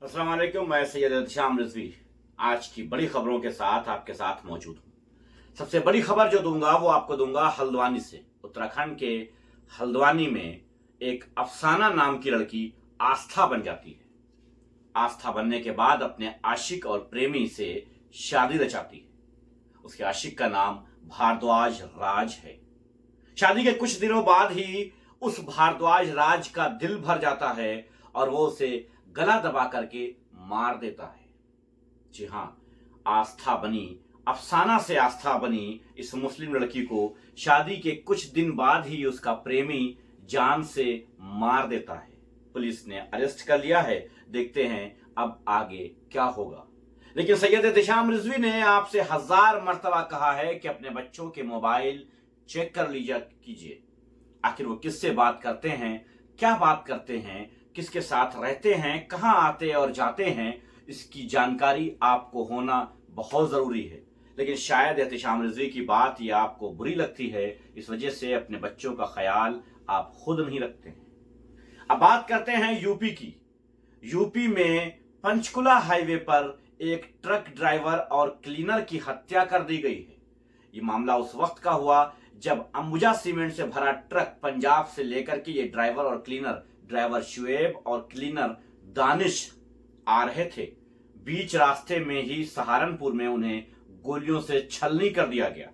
अस्सलाम वालेकुम, मैं सैयद एहतिशाम रिजवी आज की बड़ी खबरों के साथ आपके साथ मौजूद हूँ। सबसे बड़ी खबर जो दूंगा वो आपको दूंगा हल्द्वानी से। उत्तराखंड के हल्द्वानी में एक अफसाना नाम की लड़की आस्था बन जाती है। आस्था बनने के बाद अपने आशिक और प्रेमी से शादी रचाती है। उसके आशिक का नाम भारद्वाज राज है। शादी के कुछ दिनों बाद ही उस भारद्वाज राज का दिल भर जाता है और वो उसे गला दबा करके मार देता है। जी हां, आस्था बनी, अफसाना से आस्था बनी इस मुस्लिम लड़की को शादी के कुछ दिन बाद ही उसका प्रेमी जान से मार देता है। पुलिस ने अरेस्ट कर लिया है। देखते हैं अब आगे क्या होगा। लेकिन सैयद एहतिशाम रिजवी ने आपसे 1000 मर्तबा कहा है कि अपने बच्चों के मोबाइल चेक कर लीजिए कीजिए। आखिर वो किससे बात करते हैं, क्या बात करते हैं, किसके साथ रहते हैं, कहां आते और जाते हैं, इसकी जानकारी आपको होना बहुत जरूरी है। लेकिन शायद एहतिशाम रिजवी की बात ये आपको बुरी लगती है, इस वजह से अपने बच्चों का ख्याल आप खुद नहीं रखते हैं। अब बात करते हैं यूपी की। यूपी में पंचकुला हाईवे पर एक ट्रक ड्राइवर और क्लीनर की हत्या कर दी गई है। ये मामला उस वक्त का हुआ जब अंबुजा सीमेंट से भरा ट्रक पंजाब से लेकर के ये ड्राइवर और क्लीनर, ड्राइवर शुएब और क्लीनर दानिश आ रहे थे। बीच रास्ते में ही सहारनपुर में उन्हें गोलियों से छलनी कर दिया गया।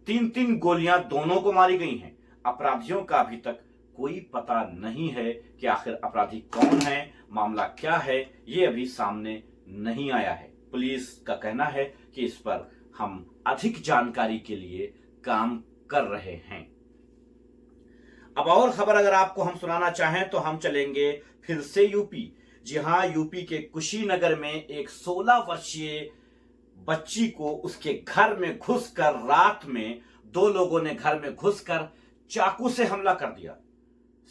3-3 गोलियां दोनों को मारी गई हैं। अपराधियों का अभी तक कोई पता नहीं है कि आखिर अपराधी कौन है, मामला क्या है, ये अभी सामने नहीं आया है। पुलिस का कहना है कि इस पर हम अधिक जानकारी के लिए काम कर रहे हैं। अब और खबर अगर आपको हम सुनाना चाहें तो हम चलेंगे फिर से यूपी। जी हां, यूपी के कुशीनगर में एक 16 वर्षीय बच्ची को उसके घर में घुसकर रात में 2 लोगों ने घर में घुसकर चाकू से हमला कर दिया।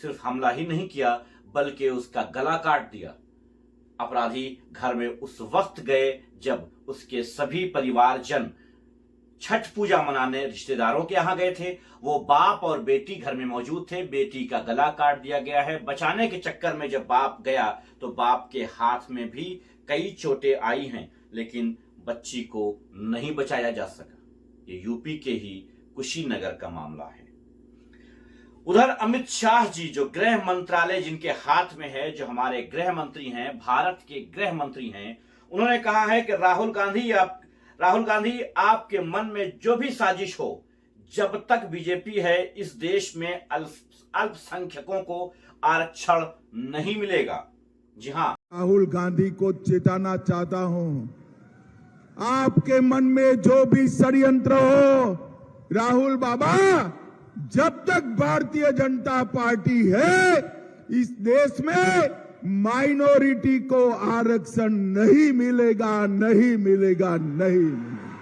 सिर्फ हमला ही नहीं किया बल्कि उसका गला काट दिया। अपराधी घर में उस वक्त गए जब उसके सभी परिवारजन छठ पूजा मनाने रिश्तेदारों के यहां गए थे। वो बाप और बेटी घर में मौजूद थे। बेटी का गला काट दिया गया है। बचाने के चक्कर में जब बाप गया तो बाप के हाथ में भी कई चोटें आई हैं, लेकिन बच्ची को नहीं बचाया जा सका। ये यूपी के ही कुशीनगर का मामला है। उधर अमित शाह जी, जो गृह मंत्रालय जिनके हाथ में है, जो हमारे गृह मंत्री हैं, भारत के गृह मंत्री हैं, उन्होंने कहा है कि राहुल गांधी आपके मन में जो भी साजिश हो, जब तक बीजेपी है इस देश में अल्पसंख्यकों को आरक्षण नहीं मिलेगा। जी हां, राहुल गांधी को चेताना चाहता हूं, आपके मन में जो भी षड्यंत्र हो, राहुल बाबा, जब तक भारतीय जनता पार्टी है इस देश में माइनॉरिटी को आरक्षण नहीं मिलेगा, नहीं मिलेगा, नहीं मिलेगा।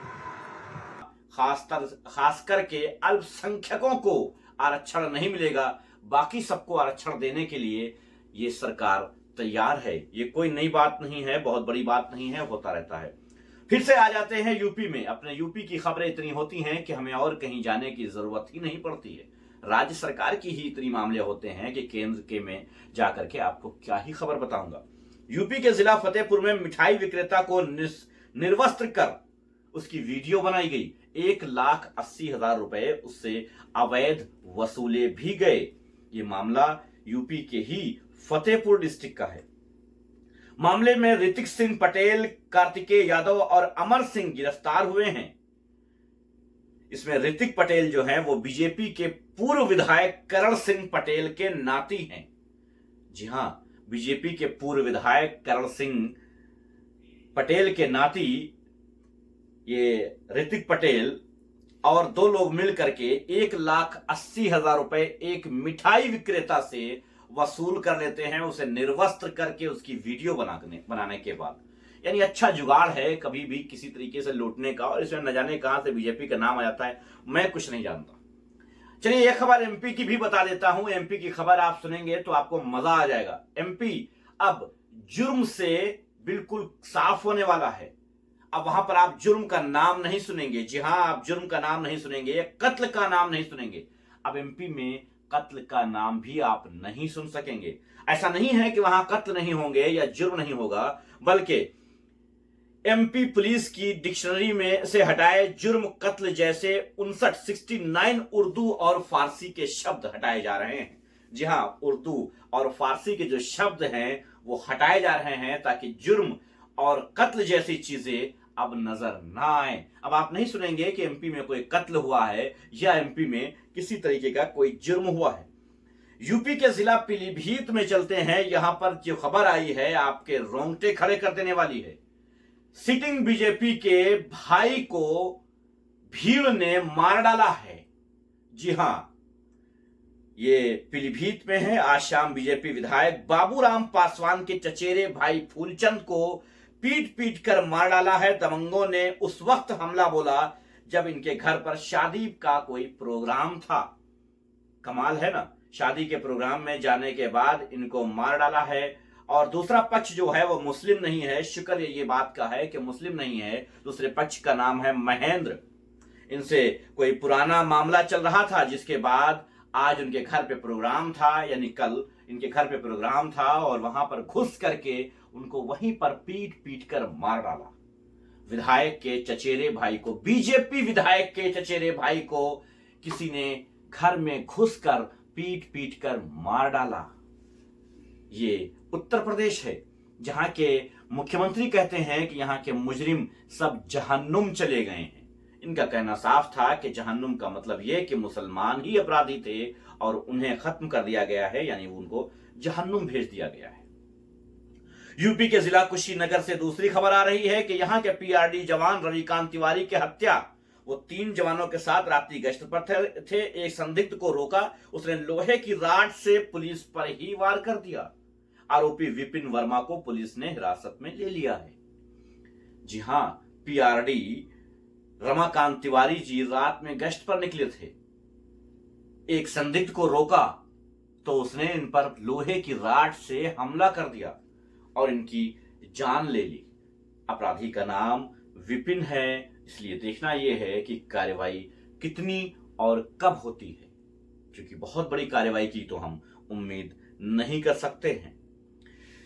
खास करके अल्पसंख्यकों को आरक्षण नहीं मिलेगा। बाकी सबको आरक्षण देने के लिए ये सरकार तैयार है। ये कोई नई बात नहीं है, बहुत बड़ी बात नहीं है, होता रहता है। फिर से आ जाते हैं यूपी में। अपने यूपी की खबरें इतनी होती हैं कि हमें और कहीं जाने की जरूरत ही नहीं पड़ती है। राज्य सरकार की ही इतनी मामले होते हैं कि केंद्र के में जाकर के आपको क्या ही खबर बताऊंगा। यूपी के जिला फतेहपुर में मिठाई विक्रेता को निर्वस्त्र कर उसकी वीडियो बनाई गई। 1,80,000 रुपए उससे अवैध वसूले भी गए। ये मामला यूपी के ही फतेहपुर डिस्ट्रिक्ट का है। मामले में ऋतिक सिंह पटेल, कार्तिकेय यादव और अमर सिंह गिरफ्तार हुए हैं। इसमें ऋतिक पटेल जो हैं वो बीजेपी के पूर्व विधायक करण सिंह पटेल के नाती हैं। जी हां, बीजेपी के पूर्व विधायक करण सिंह पटेल के नाती ये ऋतिक पटेल और 2 लोग मिलकर के 1,80,000 रुपए एक मिठाई विक्रेता से वसूल कर लेते हैं, उसे निर्वस्त्र करके उसकी वीडियो बनाने के बाद। यानी अच्छा जुगाड़ है कभी भी किसी तरीके से लूटने का, और इसमें न जाने कहां से बीजेपी का नाम आ जाता है, मैं कुछ नहीं जानता। चलिए एक खबर एमपी की भी बता देता हूं। एमपी की खबर आप सुनेंगे तो आपको मजा आ जाएगा। एमपी अब जुर्म से बिल्कुल साफ होने वाला है। अब वहां पर आप जुर्म का नाम नहीं सुनेंगे। जी हां, आप जुर्म का नाम नहीं सुनेंगे, कत्ल का नाम नहीं सुनेंगे। अब एमपी में कत्ल का नाम भी आप नहीं सुन सकेंगे। ऐसा नहीं है कि वहां कत्ल नहीं होंगे या जुर्म नहीं होगा, बल्कि एमपी पुलिस की डिक्शनरी में से हटाए जुर्म कत्ल जैसे 69 उर्दू और फारसी के शब्द हटाए जा रहे हैं। जी हां, उर्दू और फारसी के जो शब्द हैं वो हटाए जा रहे हैं ताकि जुर्म और कत्ल जैसी चीजें अब नजर ना आए। अब आप नहीं सुनेंगे कि एमपी में कोई कत्ल हुआ है या एमपी में किसी तरीके का कोई जुर्म हुआ है। यूपी के जिला पीलीभीत में चलते हैं। यहां पर जो खबर आई है आपके रोंगटे खड़े कर देने वाली है। सिटिंग बीजेपी के भाई को भीड़ ने मार डाला है। जी हां, ये पीलीभीत में है। आज शाम बीजेपी विधायक बाबूराम पासवान के चचेरे भाई फूलचंद को पीट पीट कर मार डाला है। दबंगों ने उस वक्त हमला बोला जब इनके घर पर शादी का कोई प्रोग्राम था। कमाल है ना, शादी के प्रोग्राम में जाने के बाद इनको मार डाला है। और दूसरा पक्ष जो है वो मुस्लिम नहीं है। शुक्र ये बात का है कि मुस्लिम नहीं है। दूसरे पक्ष का नाम है महेंद्र। इनसे कोई पुराना मामला चल रहा था, जिसके बाद आज उनके घर पे प्रोग्राम था, यानी कल इनके घर पे प्रोग्राम था और वहां पर घुस करके उनको वहीं पर पीट पीट कर मार डाला। विधायक के चचेरे भाई को, बीजेपी विधायक के चचेरे भाई को किसी ने घर में घुसकर पीट पीट कर मार डाला। ये उत्तर प्रदेश है, जहां के मुख्यमंत्री कहते हैं कि यहां के मुजरिम सब जहन्नुम चले गए हैं। इनका कहना साफ था कि जहन्नुम का मतलब यह कि मुसलमान ही अपराधी थे और उन्हें खत्म कर दिया गया है, यानी उनको जहन्नुम भेज दिया गया है। यूपी के जिला कुशीनगर से दूसरी खबर आ रही है कि यहां के पीआरडी जवान रविकांत तिवारी की हत्या, वो 3 जवानों के साथ रात्रि गश्त पर थे। एक संदिग्ध को रोका, उसने लोहे की राड से पुलिस पर ही वार कर दिया। आरोपी विपिन वर्मा को पुलिस ने हिरासत में ले लिया है। जी हां, पीआरडी रमाकांत तिवारी जी रात में गश्त पर निकले थे। एक संदिग्ध को रोका तो उसने इन पर लोहे की राड से हमला कर दिया और इनकी जान ले ली। अपराधी का नाम विपिन है, इसलिए देखना यह है कि कार्रवाई कितनी और कब होती है, क्योंकि बहुत बड़ी कार्रवाई की तो हम उम्मीद नहीं कर सकते हैं।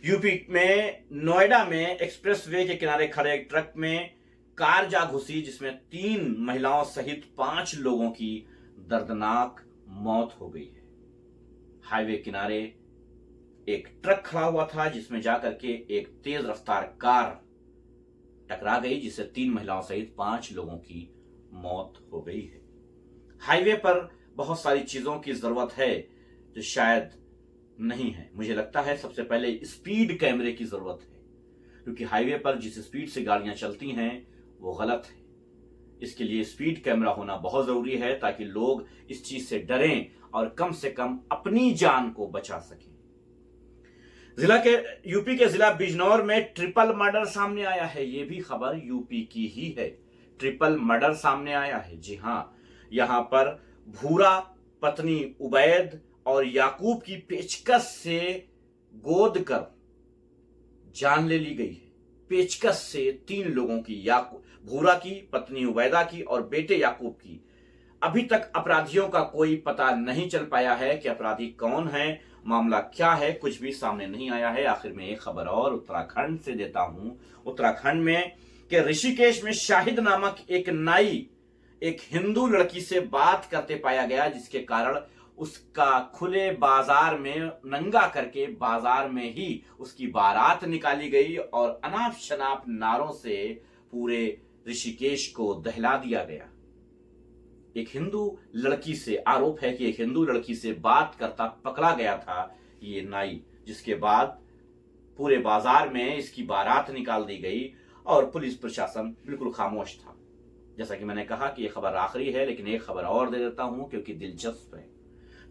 यूपी में नोएडा में एक्सप्रेसवे के किनारे खड़े एक ट्रक में कार जा घुसी, जिसमें 3 महिलाओं सहित 5 लोगों की दर्दनाक मौत हो गई है। हाईवे किनारे एक ट्रक खड़ा हुआ था, जिसमें जाकर के एक तेज रफ्तार कार टकरा गई, जिससे 3 महिलाओं सहित 5 लोगों की मौत हो गई है। हाईवे पर बहुत सारी चीजों की जरूरत है जो शायद नहीं है। मुझे लगता है सबसे पहले स्पीड कैमरे की जरूरत है, क्योंकि हाईवे पर जिस स्पीड से गाड़ियां चलती हैं वो गलत है। इसके लिए स्पीड कैमरा होना बहुत जरूरी है ताकि लोग इस चीज से डरें और कम से कम अपनी जान को बचा सकें। यूपी के जिला बिजनौर में ट्रिपल मर्डर सामने आया है। यह भी खबर यूपी की ही है। ट्रिपल मर्डर सामने आया है। जी हां, यहां पर भूरा, पत्नी उबैद और याकूब की पेचकस से गोद कर जान ले ली गई है। पेचकस से 3 लोगों की, भूरा की, पत्नी उबैदा की और बेटे याकूब की। अभी तक अपराधियों का कोई पता नहीं चल पाया है कि अपराधी कौन है, मामला क्या है, कुछ भी सामने नहीं आया है। आखिर में एक खबर और उत्तराखंड से देता हूं। उत्तराखंड में के ऋषिकेश में शाहिद नामक एक नाई एक हिंदू लड़की से बात करते पाया गया, जिसके कारण उसका खुले बाजार में नंगा करके बाजार में ही उसकी बारात निकाली गई और अनाप शनाप नारों से पूरे ऋषिकेश को दहला दिया गया। एक हिंदू लड़की से आरोप है कि एक हिंदू लड़की से बात करता पकड़ा गया था ये नाई, जिसके बाद पूरे बाजार में इसकी बारात निकाल दी गई और पुलिस प्रशासन बिल्कुल खामोश था। जैसा कि मैंने कहा कि यह खबर आखिरी है, लेकिन एक खबर और दे देता हूं क्योंकि दिलचस्प है।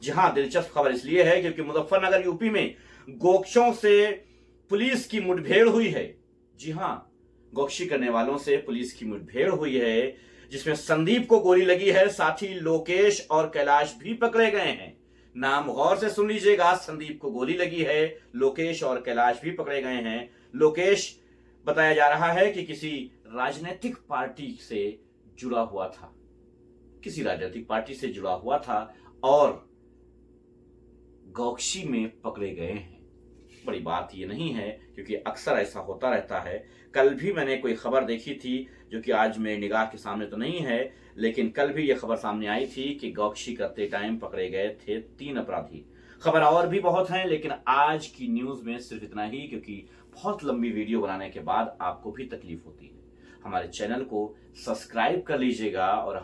जी हां, दिलचस्प खबर इसलिए है क्योंकि मुजफ्फरनगर यूपी में गोक्षों से पुलिस की मुठभेड़ हुई है। जी हां, गोक्षी करने वालों से पुलिस की मुठभेड़ हुई है, जिसमें संदीप को गोली लगी है। साथ ही लोकेश और कैलाश भी पकड़े गए हैं। नाम गौर से सुन लीजिएगा, संदीप को गोली लगी है, लोकेश और कैलाश भी पकड़े गए हैं। लोकेश बताया जा रहा है कि किसी राजनीतिक पार्टी से जुड़ा हुआ था, किसी राजनीतिक पार्टी से जुड़ा हुआ था और गौक्षी में पकड़े गए हैं। बड़ी बात ये नहीं है, क्योंकि अक्सर ऐसा होता रहता है। कल भी मैंने कोई खबर देखी थी जो कि आज मेरी निगाह के सामने तो नहीं है, लेकिन कल भी यह खबर सामने आई थी कि गौक्षी करते टाइम पकड़े गए थे 3 अपराधी। खबर और भी बहुत हैं, लेकिन आज की न्यूज में सिर्फ इतना ही, क्योंकि बहुत लंबी वीडियो बनाने के बाद आपको भी तकलीफ होती है। हमारे चैनल को सब्सक्राइब कर लीजिएगा और